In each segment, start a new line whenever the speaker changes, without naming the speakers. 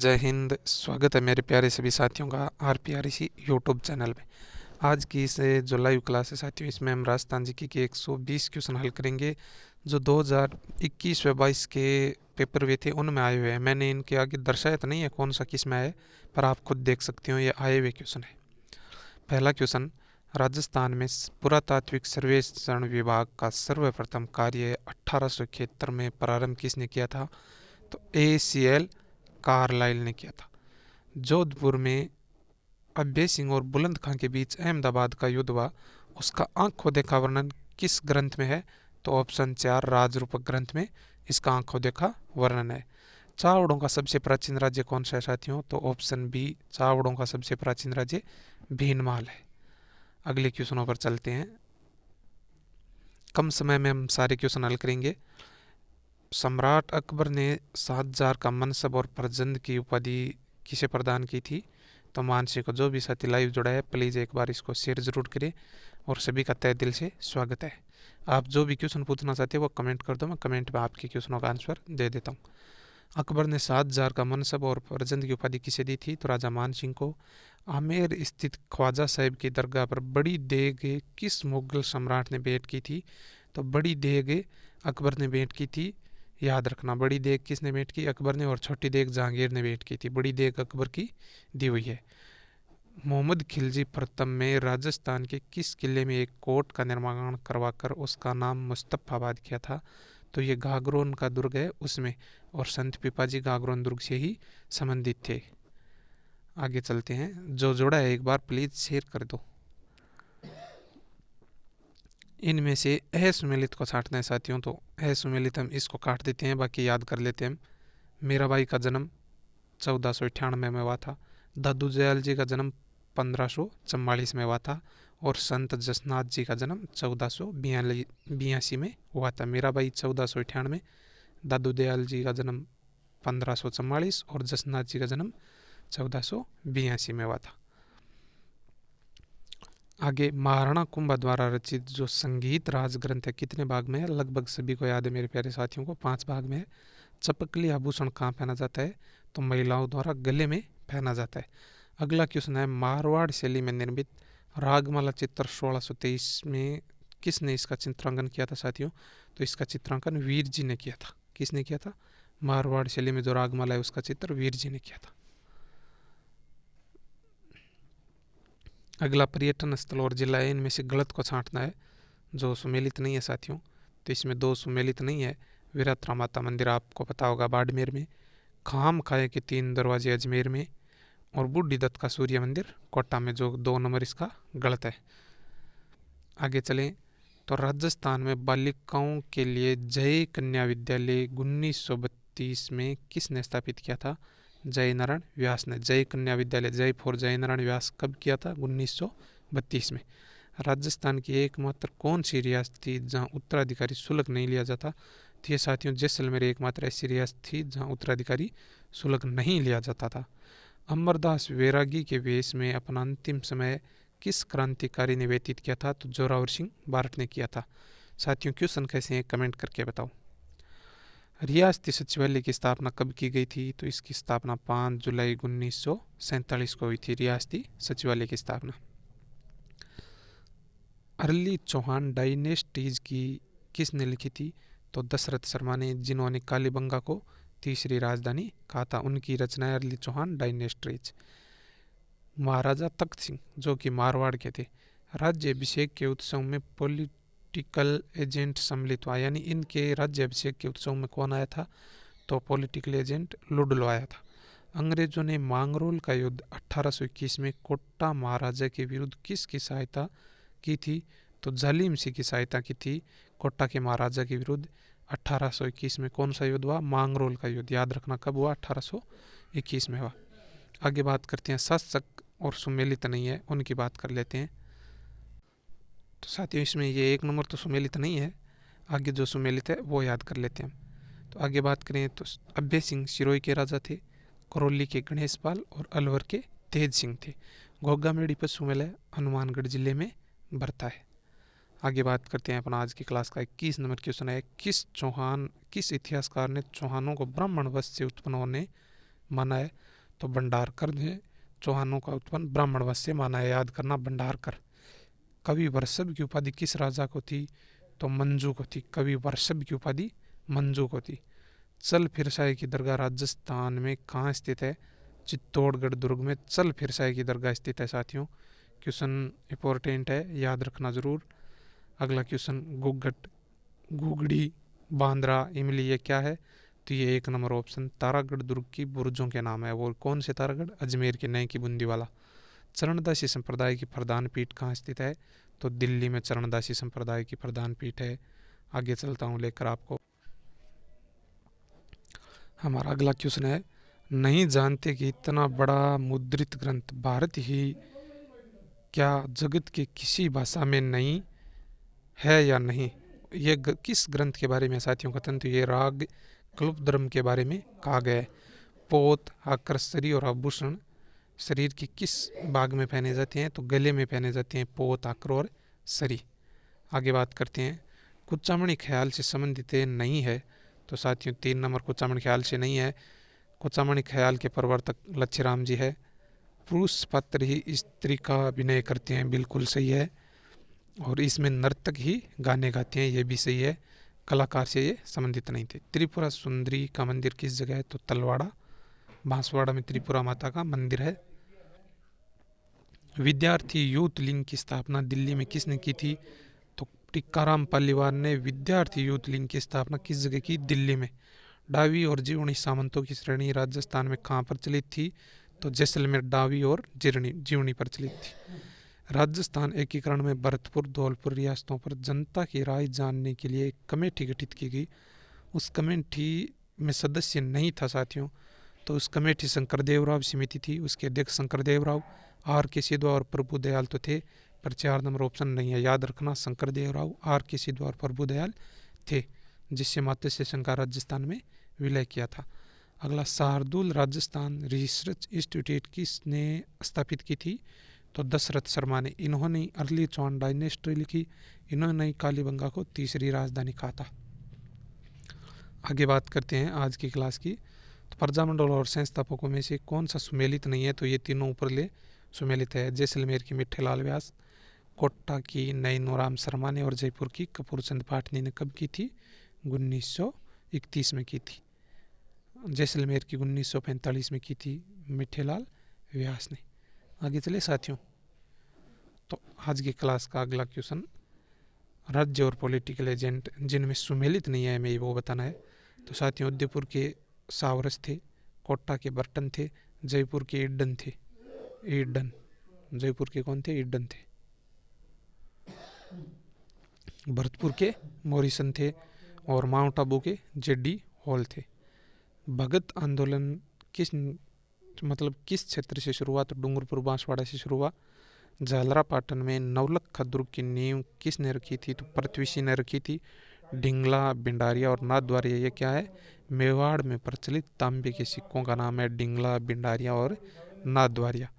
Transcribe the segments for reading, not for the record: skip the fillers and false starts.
जय हिंद। स्वागत है मेरे प्यारे सभी साथियों का RPRC यूट्यूब चैनल में। आज की इस जो लाइव क्लास है साथियों, इसमें हम राजस्थान जीके के 120 क्वेश्चन हल करेंगे जो 2021 व 22 के पेपर हुए थे उनमें आए हुए हैं। मैंने इनके आगे दर्शाया तो नहीं है कौन सा किस में आया है, पर आप खुद देख सकते हो ये आए हुए क्वेश्चन है। पहला क्वेश्चन, राजस्थान में पुरातात्विक सर्वेक्षण विभाग का सर्वप्रथम कार्य 1871 में प्रारंभ किसने किया था? तो ACL कार्लाइल ने किया था। जोधपुर में अभय सिंह और बुलंद खां के बीच अहमदाबाद का युद्ध हुआ, उसका आंखों देखा वर्णन किस ग्रंथ में है? तो ऑप्शन 4 राजरूपक ग्रंथ में इसका आंखों देखा वर्णन है। चावड़ों का सबसे प्राचीन राज्य कौन सा है साथियों? तो ऑप्शन बी चावड़ों का सबसे प्राचीन राज्य भीनमाल है। अगले क्वेश्चनों पर चलते हैं। कम समय में हम सारे क्वेश्चन हल करेंगे। सम्राट अकबर ने शाहजहां का मनसब और प्रजंद की उपाधि किसे प्रदान की थी? तो मानसी को। जो भी साथी लाइव जुड़ा है प्लीज़ एक बार इसको शेयर जरूर करें और सभी का तहे दिल से स्वागत है। आप जो भी क्वेश्चन पूछना चाहते हैं वो कमेंट कर दो, मैं कमेंट में आपके क्वेश्चनों का आंसर दे देता हूँ। अकबर ने शाहजहां का मनसब और प्रजंद की उपाधि किसे दी थी? तो राजा मान सिंह को। आमेर स्थित ख्वाजा साहिब की दरगाह पर बड़ी देग किस मुगल सम्राट ने भेंट की थी? तो बड़ी देग अकबर ने भेंट की थी। याद रखना, बड़ी देग किसने भेंट की? अकबर ने। और छोटी देग जहांगीर ने भेंट की थी। बड़ी देग अकबर की दी हुई है। मोहम्मद खिलजी प्रथम में राजस्थान के किस किले में एक कोट का निर्माण करवाकर उसका नाम मुस्तफाबाद किया था? तो ये घाघरोन का दुर्ग है उसमें, और संत पिपाजी घाघरोन दुर्ग से ही संबंधित थे। आगे चलते हैं। जो जोड़ा है एक बार प्लीज शेयर कर दो। इनमें से असुमेलित को छांटना है साथियों, तो असुमेलित हम इसको काट देते हैं, बाकी याद कर लेते हैं हम। मीराबाई का जन्म 1498 में हुआ था। दादू दयाल जी का जन्म 1544 में हुआ था। और संत जसनाथ जी का जन्म 1482 में हुआ था। मीराबाई 1498, दादू दयाल जी का जन्म 1544 और जसनाथ जी का जन्म 1482 में हुआ था। आगे, महाराणा कुंभा द्वारा रचित जो संगीत राज ग्रंथ है कितने भाग में है? लगभग सभी को याद है मेरे प्यारे साथियों को, 5 भाग में है। चपकली आभूषण कहाँ पहना जाता है? तो महिलाओं द्वारा गले में पहना जाता है। अगला क्वेश्चन है, मारवाड़ शैली में निर्मित रागमाला चित्र 1623 में किसने इसका चित्रांकन किया था साथियों? तो इसका चित्रांकन वीर जी ने किया था। किसने किया था? मारवाड़ शैली में जो रागमाला है उसका चित्र वीर जी ने किया था। अगला, पर्यटन स्थल और जिला है, इनमें से गलत को छांटना है जो सुमेलित नहीं है साथियों। तो इसमें 2 सुमेलित नहीं है। वीरात्रा माता मंदिर आपको पता होगा बाड़मेर में, खाम खाए के 3 दरवाजे अजमेर में, और बूढ़ी दत्त का सूर्य मंदिर कोटा में, जो 2 नंबर इसका गलत है। आगे चलें तो राजस्थान में बालिकाओं के लिए जय कन्या विद्यालय 1932 में किसने स्थापित किया था? जय नारायण व्यास ने। जय कन्या विद्यालय, जय फॉर जय नारायण व्यास कब किया था? 1932 में। राजस्थान की एकमात्र कौन सी रियासत थी जहां उत्तराधिकारी शुल्क नहीं लिया जाता? तो ये साथियों जैसलमेर एकमात्र ऐसी रियासत थी जहां उत्तराधिकारी शुल्क नहीं लिया जाता था। अमरदास वैरागी के वेश में अपना अंतिम समय किस क्रांतिकारी ने व्यतीत किया था? तो जोरावर सिंह बारट ने किया था। साथियों क्वेश्चन कैसे हैं कमेंट करके बताओ। रियासती सचिवालय की स्थापना कब की गई थी? तो इसकी स्थापना 5 जुलाई 1947 को हुई थी, रियासती सचिवालय की स्थापना। अर्ली चौहान डायनेस्टीज की किसने लिखी थी? तो दशरथ शर्मा ने, जिन्होंने कालीबंगा को तीसरी राजधानी कहा था। उनकी रचना है अर्ली चौहान डायनेस्टीज। महाराजा तख्त सिंह जो कि मारवाड़ के थे, राज्य अभिषेक के उत्सव में पॉलिटिकल एजेंट सम्मिलित हुआ, यानी इनके राज्य अभिषेक के उत्सव में कौन आया था? तो पॉलिटिकल एजेंट लुडलो आया था। अंग्रेजों ने मांगरोल का युद्ध 1821 में कोट्टा महाराजा के विरुद्ध किसकी सहायता की थी? तो जालिम सिंह की सहायता की थी कोट्टा के महाराजा के विरुद्ध। 1821 में कौन सा युद्ध हुआ? मांगरोल का युद्ध। याद रखना कब हुआ? 1821 में हुआ। आगे बात करते हैं, शासक और सुमेलित नहीं है उनकी बात कर लेते हैं। तो साथियों इसमें ये 1 नंबर तो सुमेलित नहीं है, आगे जो सुमेलित है वो याद कर लेते हैं। तो आगे बात करें तो अभय सिंह सिरोही के राजा थे, करौली के गणेश पाल और अलवर के तेज सिंह थे। घोगा मेड़ी पर सुमेल हनुमानगढ़ जिले में बरता है। आगे बात करते हैं अपना आज की क्लास का 21 नंबर क्वेश्चन है, किस इतिहासकार ने चौहानों को ब्राह्मण वंश से उत्पन्न होने माना है, तो भंडारकर ने चौहानों का उत्पन्न ब्राह्मण वंश से माना है। याद करना भंडारकर। कवि वर्षभ की उपाधि किस राजा को थी? तो मंजू को थी। कवि वर्षभ की उपाधि मंजू को थी। चल फिरसाई की दरगाह राजस्थान में कहाँ स्थित है? चित्तौड़गढ़ दुर्ग में चल फिरसाई की दरगाह स्थित है साथियों। क्वेश्चन इंपॉर्टेंट है, याद रखना जरूर। अगला क्वेश्चन, गुगट, गुगड़ी, बांद्रा, इमली ये क्या है? तो ये 1 नंबर ऑप्शन तारागढ़ दुर्ग की बुर्जों के नाम है। वो कौन से तारागढ़? अजमेर के नए की बूंदी वाला। चरणदासी संप्रदाय की प्रधान पीठ कहाँ स्थित है? तो दिल्ली में चरणदासी संप्रदाय की प्रधान पीठ है। आगे चलता हूँ लेकर आपको। हमारा अगला क्वेश्चन है, नहीं जानते कि इतना बड़ा मुद्रित ग्रंथ भारत ही क्या जगत के किसी भाषा में नहीं है या नहीं? ये किस ग्रंथ के बारे में साथियों कथन? तो ये राग कल्पद्रुम के बारे में कहा गया है। पोत, आकर, सरी और आभूषण शरीर की किस भाग में पहने जाते हैं? तो गले में पहने जाते हैं पोत, आकर और सरी। आगे बात करते हैं, कुचामणी ख्याल से संबंधित नहीं है। तो साथियों 3 नंबर कुचामणी ख्याल से नहीं है। कुचामणी ख्याल के प्रवर्तक लच्छीराम जी है। पुरुष पात्र ही स्त्री का अभिनय करते हैं, बिल्कुल सही है। और इसमें नर्तक ही गाने गाते हैं, ये भी सही है। कलाकार से ये संबंधित नहीं थे। त्रिपुरा सुंदरी का मंदिर किस जगह है? तो तलवाड़ा, बांसवाड़ा में त्रिपुरा माता का मंदिर है। विद्यार्थी यूथ लिंग की स्थापना दिल्ली में किसने की थी? तो टिक्काराम पालीवाल ने विद्यार्थी यूथ लिंग की स्थापना किस जगह की? दिल्ली में। डावी और जीवनी सामंतों की श्रेणी राजस्थान में कहाँ प्रचलित थी? तो जैसलमेर डावी और जीवनी प्रचलित थी। राजस्थान एकीकरण में भरतपुर, धौलपुर रियासतों पर जनता की राय जानने के लिए एक कमेटी गठित की गई। उस कमेटी में सदस्य नहीं था साथियों। तो उस कमेटी शंकरदेव राव समिति थी। उसके अध्यक्ष शंकरदेव राव, आर के सिद्धू और प्रभु दयाल तो थे, पर 4 नंबर ऑप्शन नहीं है। याद रखना, शंकरदेव राव, आर के सिद्धू और प्रभु दयाल थे, जिससे मात्स्य सेन का राजस्थान में विलय किया था। अगला, शार्दुल राजस्थान रिसर्च इंस्टीट्यूट किसने स्थापित की थी? तो दशरथ शर्मा ने। इन्होंने अर्ली चौहान डायनेस्टी लिखी। इन्होंने कालीबंगा को तीसरी राजधानी कहा था। आगे बात करते हैं आज की क्लास की। तो प्रजामंडल और संस्थापकों में से कौन सा सुमेलित नहीं है? तो ये तीनों ऊपरले सुमेलित है। जैसलमेर की मिट्ठेलाल व्यास, कोटा की नैनोराम शर्मा ने और जयपुर की कपूर चंद पाटनी ने कब की थी? 1931 में की थी। जैसलमेर की 1945 में की थी मिट्ठेलाल व्यास ने। आगे चले साथियों, तो आज की क्लास का अगला क्वेश्चन, राज्य और पॉलिटिकल एजेंट जिनमें सुमेलित नहीं है हमें वो बताना है। तो साथियों, उदयपुर के सावरस थे, कोटा के बर्टन थे, जयपुर के ईडन थे। ईडन, जयपुर के कौन थे? ईडन थे। भरतपुर के मॉरिसन थे और माउंट आबू के जेडी हॉल थे। भगत आंदोलन किस क्षेत्र से शुरू हुआ? तो डूंगरपुर बांसवाड़ा से शुरू हुआ। झालरापाटन में नवलखा दुर्ग की नींव किसने रखी थी? तो पृथ्वी सिंह ने रखी थी। डिंगला, बिंडारिया और नाथद्वारिया ये क्या है? मेवाड़ में प्रचलित तांबे के सिक्कों का नाम है डिंगला, बिंडारिया और नाथद्वारिया।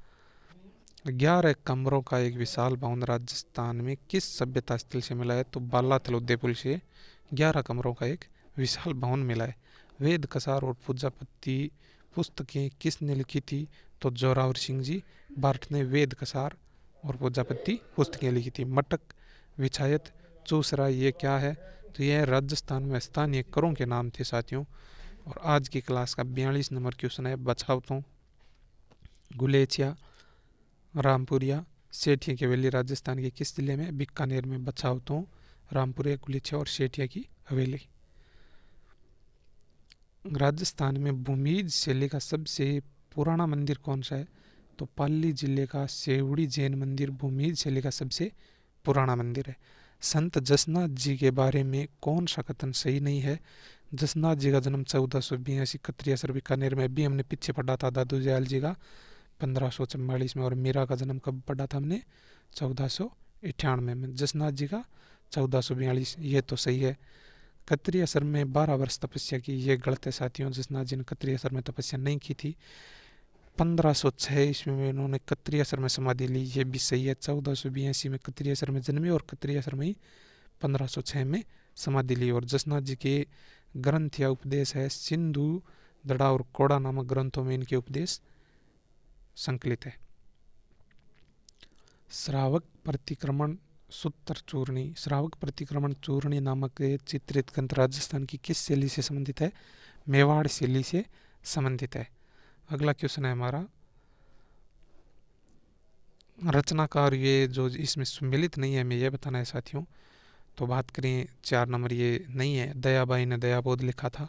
11 कमरों का एक विशाल भवन राजस्थान में किस सभ्यता स्थल से मिला है? तो बालाथल उदयपुर से 11 कमरों का एक विशाल भवन मिला है। वेद कसार और पूजा पत्ती पुस्तकें किसने लिखी थी? तो जोरावर सिंह जी बार्ट ने वेद कसार और पूजा पत्ती पुस्तकें लिखी थी। मटक, विछायत, चूसरा ये क्या है? तो यह राजस्थान में स्थानीय करों के नाम थे साथियों। और आज की क्लास का 42 नंबर क्वेश्चन है, बछावतों, गुलेचिया, रामपुरिया, सेठिया की हवेली राजस्थान के किस जिले में? बीकानेर में। बछावतों, रामपुरिया, गुलेचिया और सेठिया की हवेली। राजस्थान में भूमिज शैली का सबसे पुराना मंदिर कौन सा है? तो पाली जिले का सेवड़ी जैन मंदिर भूमिज शैली का सबसे पुराना मंदिर है। संत जसनाथ जी के बारे में कौन सा कथन सही नहीं है? जसनाथ जी का जन्म 1482 कत्रियासर बीकानेर में, भी हमने पीछे पढ़ा था दादू दयाल जी का 1544 में, और मीरा का जन्म कब पढ़ा था हमने? 1498 में। जसनाथ जी का 1442, ये तो सही है। कत्रियासर में 12 वर्ष तपस्या की, ये गलत है साथियों। जसनाथ जी ने कत्रियासर में तपस्या नहीं की थी। 1506 ईस्वी में उन्होंने कत्रियासर में समाधि ली, ये भी सही है। 1482 में कत्रियासर में जन्मे और कत्रियासर में ही 1506 में समाधि ली। और जसनाथ जी के ग्रंथ या उपदेश है सिंधु दड़ा और कोड़ा नामक ग्रंथों में इनके उपदेश संकलित है। श्रावक प्रतिक्रमण सूत्र चूर्णी। श्रावक प्रतिक्रमण चूर्णी नामक चित्रित ग्रंथ राजस्थान की किस शैली से संबंधित है? मेवाड़ शैली से संबंधित है। अगला क्वेश्चन है हमारा, रचनाकार ये जो इसमें सम्मिलित नहीं है, हमें यह बताना है साथियों। तो बात करें 4 नंबर, ये नहीं है। दयाबाई ने दयाबोध लिखा था,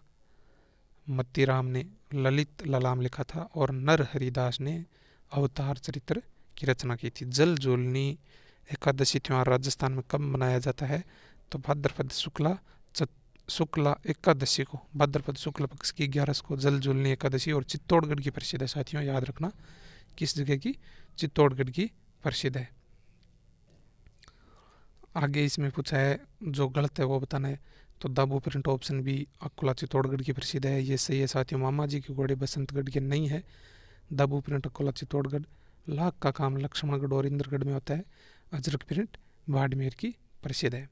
मत्तीराम ने ललित ललाम लिखा था और नर हरिदास ने अवतार चरित्र की रचना की थी। जल जोलनी एकादशी त्योहार राजस्थान में कब मनाया जाता है? तो भाद्रपद शुक्ला एकादशी को, भाद्रपद शुक्ल पक्ष की 11 को जल जोलनी एकादशी, और चित्तौड़गढ़ की प्रसिद्ध है साथियों, याद रखना किस जगह की? चित्तौड़गढ़ की प्रसिद्ध है। आगे इसमें पूछा है, जो गलत है वो बताना है। तो दाबू print option B Akola Chittorgarh की प्रसिद्ध है, ये सही है साथियों। मामा जी के घोड़े बसंतगढ़ के नहीं है। दाबू प्रिंट अकोला चित्तौड़गढ़। लाख का काम लक्ष्मणगढ़ और इंद्रगढ़ में होता है। अजरक प्रिंट बाड़मेर की प्रसिद्ध है।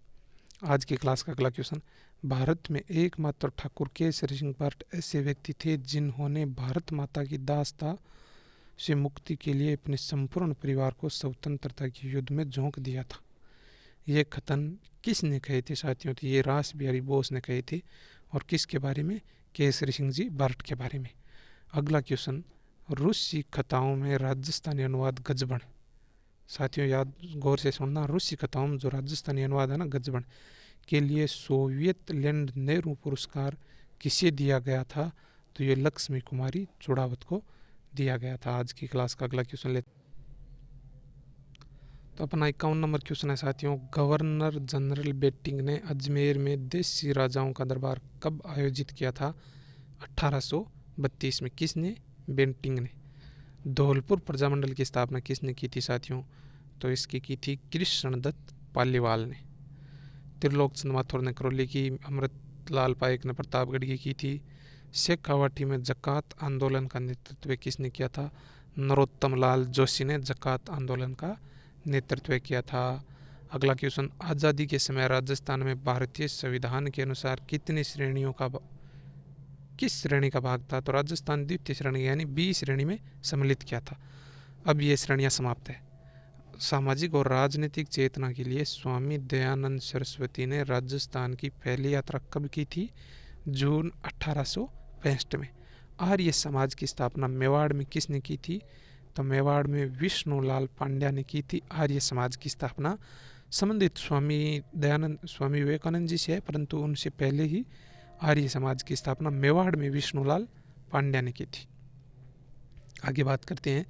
आज की क्लास का अगला क्वेश्चन, भारत में एकमात्र ठाकुर केसरी सिंह भट्ट ऐसे व्यक्ति थे जिन्होंने भारत माता की दासता से मुक्ति के लिए अपने संपूर्ण परिवार को स्वतंत्रता के युद्ध में झोंक दिया था। ये कथन किसने कहे थे साथियों? तो ये रास बिहारी बोस ने कहे थे। और किसके बारे में? केसरी सिंह जी भट्ट के बारे में। अगला क्वेश्चन, रूसी कथाओं में राजस्थानी अनुवाद गजबन। साथियों याद गौर से सुनना, रूसी कथाओं में जो राजस्थानी अनुवाद है ना गजबन, के लिए सोवियत लैंड नेहरू पुरस्कार किसे दिया गया था? तो ये लक्ष्मी कुमारी चुड़ावत को दिया गया था। आज की क्लास का अगला क्वेश्चन लेते। तो अपना 51 नंबर क्वेश्चन है साथियों, गवर्नर जनरल बेंटिंक ने अजमेर में देसी राजाओं का दरबार कब आयोजित किया था? 1832 में। किसने? बेंटिंक ने। धौलपुर प्रजामंडल की स्थापना किसने की थी साथियों? तो इसकी की थी कृष्णदत्त पालीवाल ने। त्रिलोक चंद माथुर ने करौली की, अमृतलाल पायक ने प्रतापगढ़ की थी। शेखावाटी में जकात आंदोलन का नेतृत्व किसने किया था? नरोत्तम लाल जोशी ने जकात आंदोलन का नेतृत्व किया था। अगला क्वेश्चन, आज़ादी के समय राजस्थान में भारतीय संविधान के अनुसार कितनी श्रेणियों का किस श्रेणी का भाग था? तो राजस्थान द्वितीय श्रेणी यानी बी श्रेणी में सम्मिलित किया था। अब ये श्रेणियां समाप्त है। सामाजिक और राजनीतिक चेतना के लिए स्वामी दयानंद सरस्वती ने राजस्थान की पहली यात्रा कब की थी? जून 1865 में। आर्य समाज की स्थापना मेवाड़ में किसने की थी? तो मेवाड़ में विष्णुलाल पांड्या ने की थी आर्य समाज की स्थापना। संबंधित स्वामी दयानंद स्वामी विवेकानंद जी से है, परंतु उनसे पहले ही आर्य समाज की स्थापना मेवाड़ में विष्णुलाल पांड्या ने की थी। आगे बात करते हैं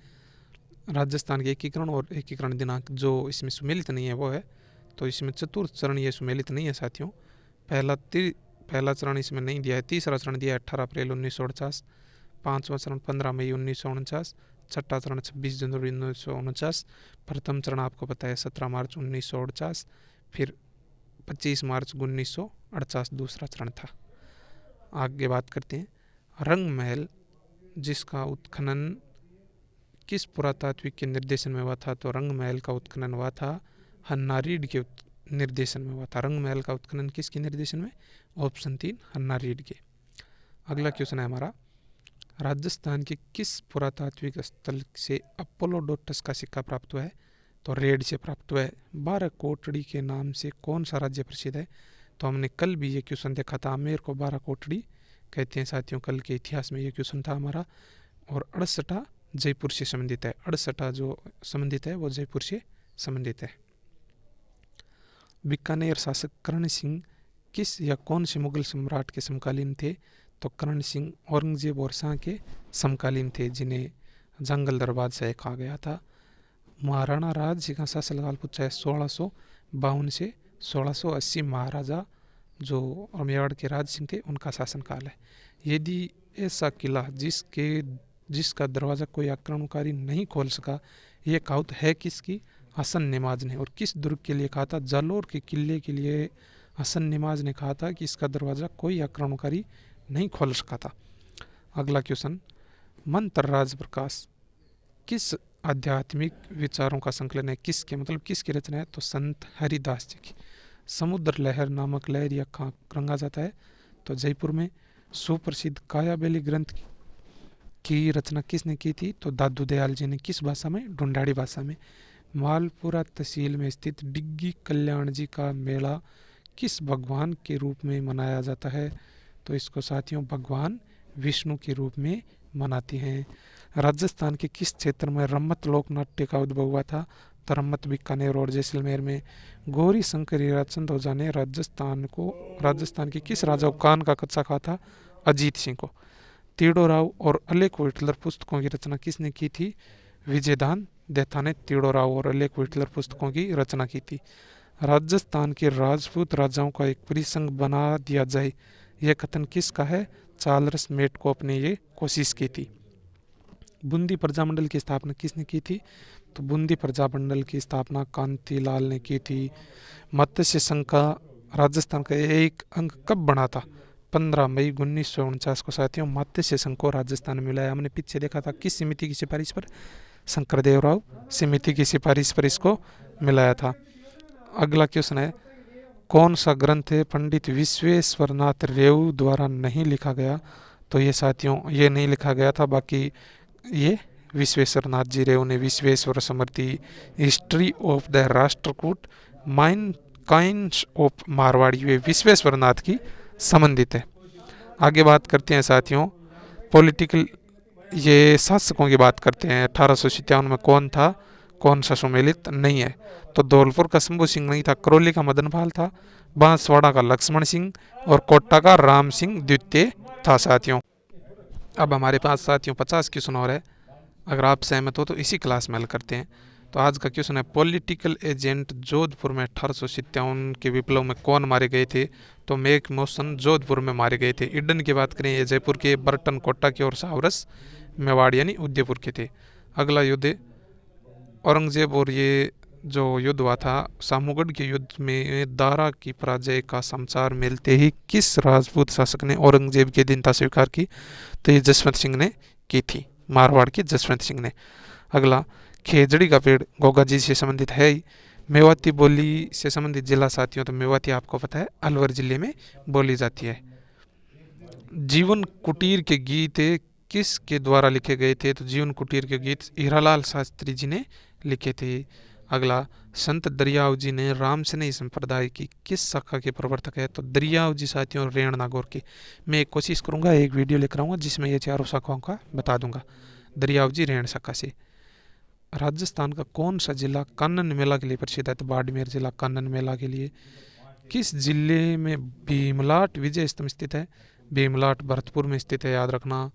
राजस्थान के एकीकरण और एकीकरण दिनांक, जो इसमें सुमेलित नहीं है वो है। तो इसमें चतुर्थ चरण ये सुमेलित नहीं है साथियों। पहला चरण इसमें नहीं दिया है। तीसरा चरण दिया है 18 अप्रैल 1949। पाँचवा चरण 15 मई 1949। छठा चरण 26 जनवरी 1949। प्रथम चरण आपको पता है 17 मार्च 1949। फिर 25 मार्च 1948 दूसरा चरण था। आगे बात करते हैं रंग महल, जिसका उत्खनन किस पुरातात्विक के निर्देशन में हुआ था? तो रंग महल का उत्खनन हुआ था हन्ना रीड के निर्देशन में हुआ था। रंग महल का उत्खनन किसके निर्देशन में? ऑप्शन 3 हन्ना रीड के। अगला क्वेश्चन है हमारा, राजस्थान के किस पुरातात्विक स्थल से अपोलोडोटस का सिक्का प्राप्त हुआ है? तो रेड से प्राप्त हुआ है। 12 कोटड़ी के नाम से कौन सा राज्य प्रसिद्ध है? तो हमने कल भी ये क्वेश्चन देखा था, आमेर को 12 कोटड़ी कहते हैं साथियों। कल के इतिहास में ये क्वेश्चन था हमारा। और 68 जयपुर से संबंधित है। 68 जो संबंधित है वो जयपुर से संबंधित है। बीकानेर शासक कर्ण सिंह किस या कौन से मुगल सम्राट के समकालीन थे? तो कर्ण सिंह औरंगजेब और शाह के समकालीन थे, जिन्हें जंगल दरबार से कहा गया था। महाराणा राज सिंह का शासनकाल पूछा है 1652 से 1680। महाराजा जो मेवाड़ के राज सिंह थे उनका शासनकाल है। यदि ऐसा किला जिसका दरवाज़ा कोई आक्रमणकारी नहीं खोल सका, यह कहावत है किसकी? हसन निमाज ने। और किस दुर्ग के लिए कहा था? जालोर के किले के लिए हसन निमाज ने कहा था कि इसका दरवाज़ा कोई आक्रमणकारी नहीं खोल सका था। अगला क्वेश्चन, मंत्र राज प्रकाश किस आध्यात्मिक विचारों का संकलन है? किसके मतलब किसकी रचना है? तो संत हरिदास जी की। समुद्र लहर नामक लहर या कहाँ रंगा जाता है? तो जयपुर में। सुप्रसिद्ध कायाबेली ग्रंथ की रचना किसने की थी? तो दादू दयाल जी ने। किस भाषा में? ढूंढाड़ी भाषा में। मालपुरा तहसील में स्थित डिग्गी कल्याण जी का मेला किस भगवान के रूप में मनाया जाता है? तो इसको साथियों भगवान विष्णु के रूप में मनाती हैं। राजस्थान के किस क्षेत्र में रम्मत लोक नाट्य का उद्भव हुआ था? तो रम्मत बीकानेर और जैसलमेर में। गौरी शंकर हीराचंद ओझा ने राजस्थान के किस राजा को कान का कच्चा कहा था? अजीत सिंह को। तीड़ो राव और अलेख विटलर पुस्तकों की रचना किसने की थी? विजयदान देथा ने तीड़ो राव और अलेख विटलर पुस्तकों की रचना की थी। राजस्थान के राजपूत राजाओं का एक परिसंघ बना दिया जाए, यह कथन किसका है? चार्ल्स मेटकॉफ ने ये कोशिश की थी। बूंदी प्रजामंडल की स्थापना किसने की थी? तो बूंदी प्रजामंडल की स्थापना कांतिलाल ने की थी। मत्स्य संघ का राजस्थान का एक अंग कब बना था? 15 मई 1949 को साथियों मत्स्य संघ को राजस्थान में मिलाया। हमने पीछे देखा था किस समिति की सिफारिश पर? शंकरदेव राव समिति की सिफारिश पर इसको मिलाया था। अगला क्वेश्चन है, कौन सा ग्रंथ है पंडित विश्वेश्वरनाथ रेऊ द्वारा नहीं लिखा गया? तो ये साथियों ये नहीं लिखा गया था, बाकी ये विश्वेश्वरनाथ जी रेऊ ने Vishweshwar Samriddhi, history of the Rashtrakuta, mine coins of Marwari, वे विश्वेश्वरनाथ की संबंधित है। आगे बात करते हैं साथियों पॉलिटिकल, ये शासकों की बात करते हैं। 1857 में कौन था? कौन सा सुमेलित नहीं है? तो धौलपुर का शंभू सिंह नहीं था, करौली का मदनपाल था, बांसवाड़ा का लक्ष्मण सिंह और कोटा का राम सिंह द्वितीय था साथियों। अब हमारे पास साथियों 50 क्वेश्चन और है, अगर आप सहमत हो तो इसी क्लास में हल करते हैं। तो आज का क्वेश्चन है, पॉलिटिकल एजेंट जोधपुर में 1857 के विप्लव में कौन मारे गए थे? तो मेक मोहसन जोधपुर में मारे गए थे। इडन की बात करें ये जयपुर के, बर्टन कोटा के और सावरस मेवाड़ यानी उदयपुर के थे। अगला युद्ध औरंगजेब और ये जो युद्ध हुआ था सामूगढ़ के युद्ध में दारा की पराजय का समाचार मिलते ही किस राजपूत शासक ने औरंगजेब की अधीनता स्वीकार की? तो ये जसवंत सिंह ने की थी, मारवाड़ के जसवंत सिंह ने। अगला खेजड़ी का पेड़ गोगा जी से संबंधित है ही। मेवाती बोली से संबंधित जिला साथियों, तो मेवाती आपको पता है अलवर जिले में बोली जाती है। जीवन कुटीर के गीत किस के द्वारा लिखे गए थे? तो जीवन कुटीर के गीत हीरालाल शास्त्री जी ने लिखे थे। अगला संत दरियाव जी ने रामसनेही संप्रदाय की किस शाखा के प्रवर्तक है? तो दरियाव जी साथियों रेण नागौर के। मैं एक कोशिश करूंगा एक वीडियो लेकर आऊंगा जिसमें ये चारों शाखाओं का बता दूंगा। दरियाव जी रेण शाखा से। राजस्थान का कौन सा जिला कानन मेला के लिए प्रसिद्ध है? तो बाड़मेर जिला कानन मेला के लिए। किस जिले में भीमलाट विजय स्तंभ स्थित है? भीमलाट भरतपुर में स्थित है, याद रखना।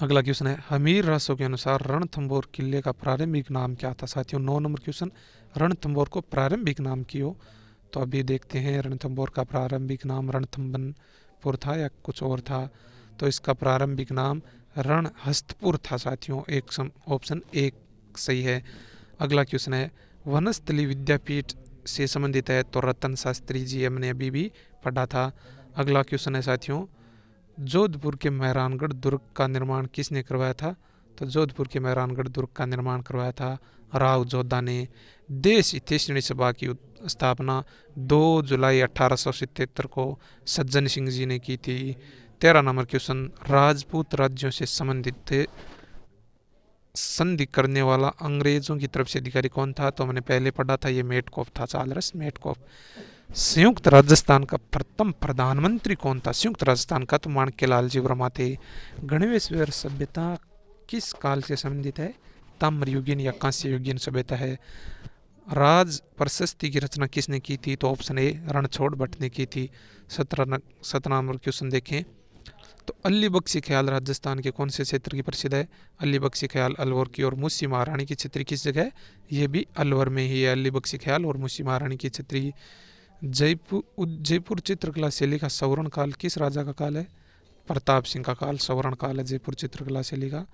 अगला क्वेश्चन है, हमीर रासों के अनुसार रणथंभौर किले का प्रारंभिक नाम क्या था? साथियों 9 नंबर क्वेश्चन, रणथंभौर को प्रारंभिक नाम क्यों? तो अभी देखते हैं रणथंभौर का प्रारंभिक नाम रणथंभनपुर था या कुछ और था? तो इसका प्रारंभिक नाम रणहस्तपुर था साथियों। एक ऑप्शन एक सही है। अगला क्वेश्चन है, वनस्थली विद्यापीठ से संबंधित है? तो रतन शास्त्री जी हमने अभी भी पढ़ा था। अगला क्वेश्चन है साथियों, जोधपुर के मेहरानगढ़ दुर्ग का निर्माण किसने करवाया था? तो जोधपुर के मेहरानगढ़ दुर्ग का निर्माण करवाया था राव जोधा ने। देश हितैषणी सभा की स्थापना 2 जुलाई 1877 को सज्जन सिंह जी ने की थी। 13 नंबर क्वेश्चन, राजपूत राज्यों से संबंधित संधि करने वाला अंग्रेजों की तरफ से अधिकारी कौन था? तो हमने पहले पढ़ा था, ये मेटकॉफ था, चार्ल्स मेटकॉफ। संयुक्त राजस्थान का प्रथम प्रधानमंत्री कौन था? संयुक्त राजस्थान का तो माणक्यलाल जी वर्मा थे। गणवेश्वर सभ्यता किस काल से संबंधित है? ताम्रयुगीन या कांस्य युगीन सभ्यता है। राज प्रशस्ति की रचना किसने की थी? तो ऑप्शन ए रणछोड़ भट्ट ने की थी। 17 नंबर क्वेश्चन देखें, तो अली बख्शी ख्याल राजस्थान के कौन से क्षेत्र की प्रसिद्ध है? अली बख्शी ख्याल अलवर की। और मुंशी महारानी की छतरी किस जगह है? ये भी अलवर में ही है, अली बख्शी ख्याल और मुंशी महारानी की छतरी। जयपुर चित्रकला शैली का सवर्ण काल किस राजा का काल है? प्रताप सिंह का काल सवर्ण काल है जयपुर चित्रकला शैली का।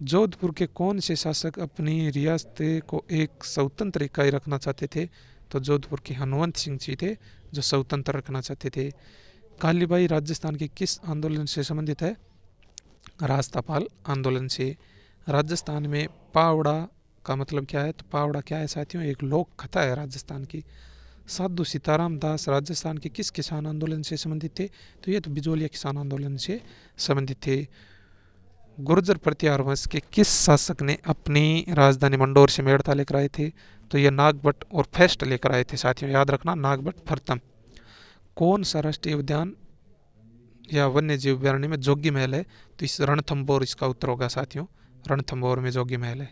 जोधपुर के कौन से शासक अपनी रियासत को एक स्वतंत्र इकाई रखना चाहते थे? तो जोधपुर के हनुमंत सिंह जी थे जो स्वतंत्र रखना चाहते थे। कालीबाई राजस्थान के किस आंदोलन से संबंधित है? राजपाल आंदोलन से। राजस्थान में पावड़ा का मतलब क्या है? तो पावड़ा क्या है साथियों? एक लोक कथा है राजस्थान की। साधु सीताराम दास राजस्थान के किस किसान आंदोलन से संबंधित थे? तो ये तो बिजोलिया किसान आंदोलन से संबंधित थे। गुर्जर प्रतिहार वंश के किस शासक ने अपनी राजधानी मंडोर से मेड़ता लेकर आए थे? तो ये नागभट्ट और फेस्ट लेकर आए थे साथियों, याद रखना, नागभट्ट प्रथम। कौन सा राष्ट्रीय उद्यान या वन्य जीव अभयारण्य में जोगी महल है? तो इस रणथंभौर इसका उत्तर होगा साथियों, रणथंभौर में जोगी महल है।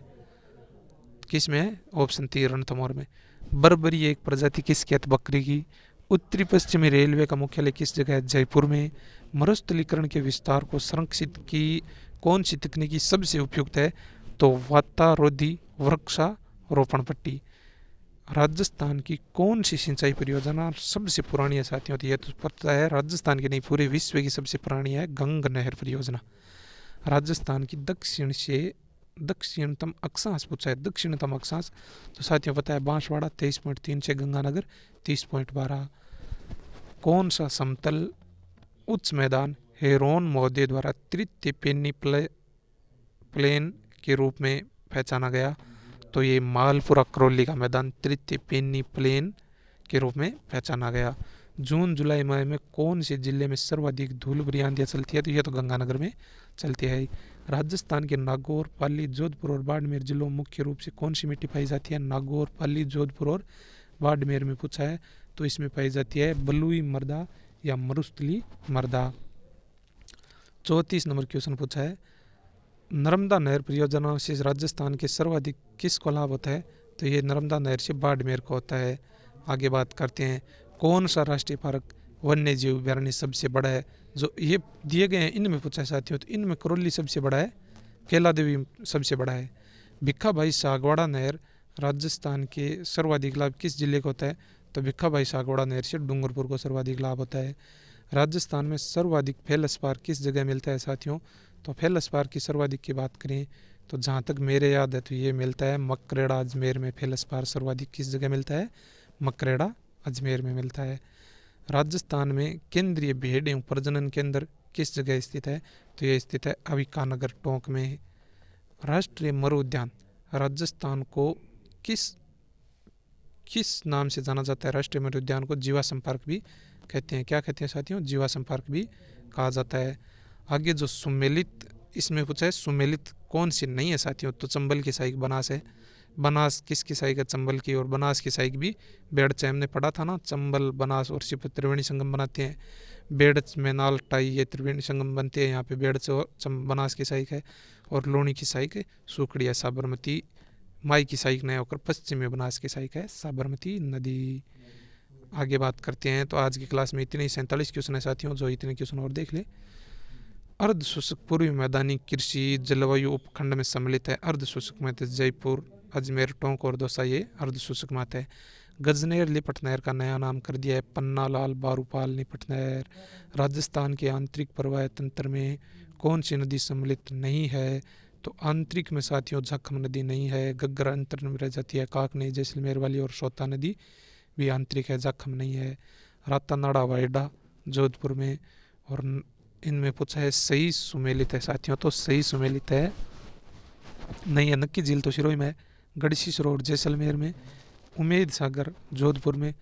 किस में है? ऑप्शन 3 रणथंभौर में। बर्बरी एक प्रजाति किसकी है? बकरी की। उत्तरी पश्चिमी रेलवे का मुख्यालय किस जगह है? जयपुर में। मरुस्थलीकरण के विस्तार को संरक्षित की कौन सी तकनीकी सबसे उपयुक्त है? तो वातारोधी वृक्षारोपण पट्टी। राजस्थान की कौन सी सिंचाई परियोजना सबसे पुरानी है साथियों? तो यह तो पता है, राजस्थान की नहीं पूरे विश्व की सबसे पुरानी है गंग नहर परियोजना। राजस्थान की दक्षिण से दक्षिणतम अक्षांश पूछा है, दक्षिणतम अक्षांश तो साथियों पता है बांसवाड़ा 23.36, गंगानगर 30.12। कौन सा समतल उच्च मैदान हेरोन महोदय द्वारा तृतीय पेन्नी प्लेन के रूप में पहचाना गया? तो ये मालपुरा करौली का मैदान तृतीय पेन्नी प्लेन के रूप में पहचाना गया। जून जुलाई माह में कौन से जिले में सर्वाधिक धूल भरी आंधियां चलती है? तो यह तो गंगानगर में चलती है। राजस्थान के नागौर, पाली, जोधपुर और बाड़मेर जिलों में मुख्य रूप से कौन सी मिट्टी पाई जाती है? नागौर, पाली, जोधपुर और बाड़मेर में पूछा है, तो इसमें पाई जाती है बलुई मृदा या मरुस्थली मृदा। 34 नंबर क्वेश्चन पूछा है, नर्मदा नहर परियोजना से राजस्थान के सर्वाधिक किसको लाभ होता है? तो ये नर्मदा नहर से बाड़मेर को होता है। आगे बात करते हैं, कौन सा राष्ट्रीय पार्क वन्य जीव अभयारण्य सबसे बड़ा है? जो ये दिए गए हैं इनमें पूछा है साथियों, तो इनमें करौली सबसे बड़ा है, कैला देवी सबसे बड़ा है। भिक्खाभाई सागवाड़ा नहर राजस्थान के सर्वाधिक लाभ किस जिले को होता है? तो भिक्खाभाई सागवाड़ा नहर से डूंगरपुर को सर्वाधिक लाभ होता है। राजस्थान में सर्वाधिक फेलस्पार किस जगह मिलता है साथियों? तो फेलस्पार की सर्वाधिक की बात करें तो जहाँ तक मेरे याद है तो ये मिलता है मकरेड़ा अजमेर में। फेलस्पार सर्वाधिक किस जगह मिलता है? मकरेड़ा अजमेर में मिलता है। राजस्थान में केंद्रीय भेड़ एवं प्रजनन केंद्र किस जगह स्थित है? तो यह स्थित है अविकानगर टोंक में। राष्ट्रीय मरु उद्यान राजस्थान को किस किस नाम से जाना जाता है? राष्ट्रीय मरु उद्यान को जीवाश्म पार्क भी कहते हैं। क्या कहते हैं साथियों? जीवाश्म पार्क भी कहा जाता है। आगे जो सुमेलित, इसमें पूछा है सुमेलित कौन सी नहीं है साथियों? तो चंबल की साइक बनास है। बनास किसकी साइक है? चंबल की। और बनास की साइक भी बेड़च हमने पढ़ा था ना, चंबल बनास और सिर्फ त्रिवेणी संगम बनाते हैं। बेड़च मैनाल टाई ये त्रिवेणी संगम बनते हैं, यहाँ पे बेड़च और बनास की साइक है। और लूणी की साइक सुकड़िया साबरमती, माई की साइक नया होकर पश्चिम में बनास की साइक है साबरमती नदी। आगे बात करते हैं, तो आज की क्लास में इतने ही 47 क्वेश्चन है साथियों, जो इतने क्वेश्चन और देख ले। अर्ध शुष्क पूर्वी मैदानी कृषि जलवायु उपखंड में सम्मिलित है। अर्ध शुष्क में जयपुर, अजमेर, टोंक और दौसा ये अर्ध शुष्क में है। गजनेर लिपट नहर का नया नाम कर दिया है पन्ना लाल बारूपाल लिपट नहर। राजस्थान के आंतरिक प्रवाह तंत्र में कौन सी नदी सम्मिलित नहीं है? तो आंतरिक में साथियों झक्खम नदी नहीं है, गग्गर अंतर में रह जाती है, काकनी, जैसलमेर वाली और सोता नदी भी आंतरिक है, जख्म नहीं है। रातानाड़ा वायडा जोधपुर में। और इनमें पूछा है सही सुमेलित है साथियों, तो सही सुमेलित है नहीं है। नक्की झील तो सिरोही में है, गढ़सी सरोवर जैसलमेर में, उमेद सागर जोधपुर में।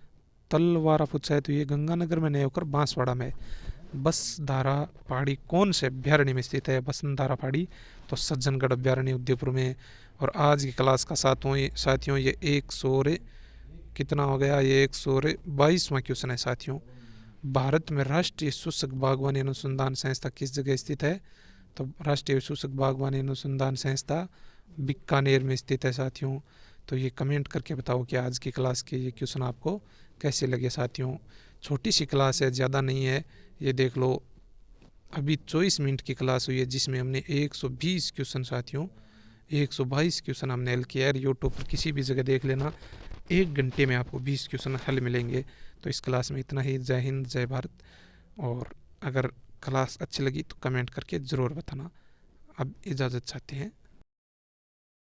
तलवारा पूछा है तो ये गंगानगर में नहीं होकर बांसवाड़ा में। बसधारा पहाड़ी कौन से अभ्यारण्य में स्थित है? बसंधारा पहाड़ी तो सज्जनगढ़ अभ्यारण्य उदयपुर में। और आज की क्लास का साथियों ये 100 कितना हो गया? ये 122वां क्वेश्चन है साथियों। भारत में राष्ट्रीय शुष्क बागवानी अनुसंधान संस्था किस जगह स्थित है? तो राष्ट्रीय शुष्क बागवानी अनुसंधान संस्था बीकानेर में स्थित है साथियों। तो ये कमेंट करके बताओ कि आज की क्लास के ये क्वेश्चन आपको कैसे लगे साथियों। छोटी सी क्लास है, ज़्यादा नहीं है। ये देख लो अभी 24 मिनट की क्लास हुई है, जिसमें हमने 120 क्वेश्चन साथियों 122 क्वेश्चन हमने हल किया है। यूट्यूब पर किसी भी जगह देख लेना, 1 घंटे में आपको 20 क्वेश्चन हल मिलेंगे। तो इस क्लास में इतना ही। जय हिंद, जय भारत। और अगर क्लास अच्छी लगी तो कमेंट करके ज़रूर बताना। अब इजाज़त चाहते हैं।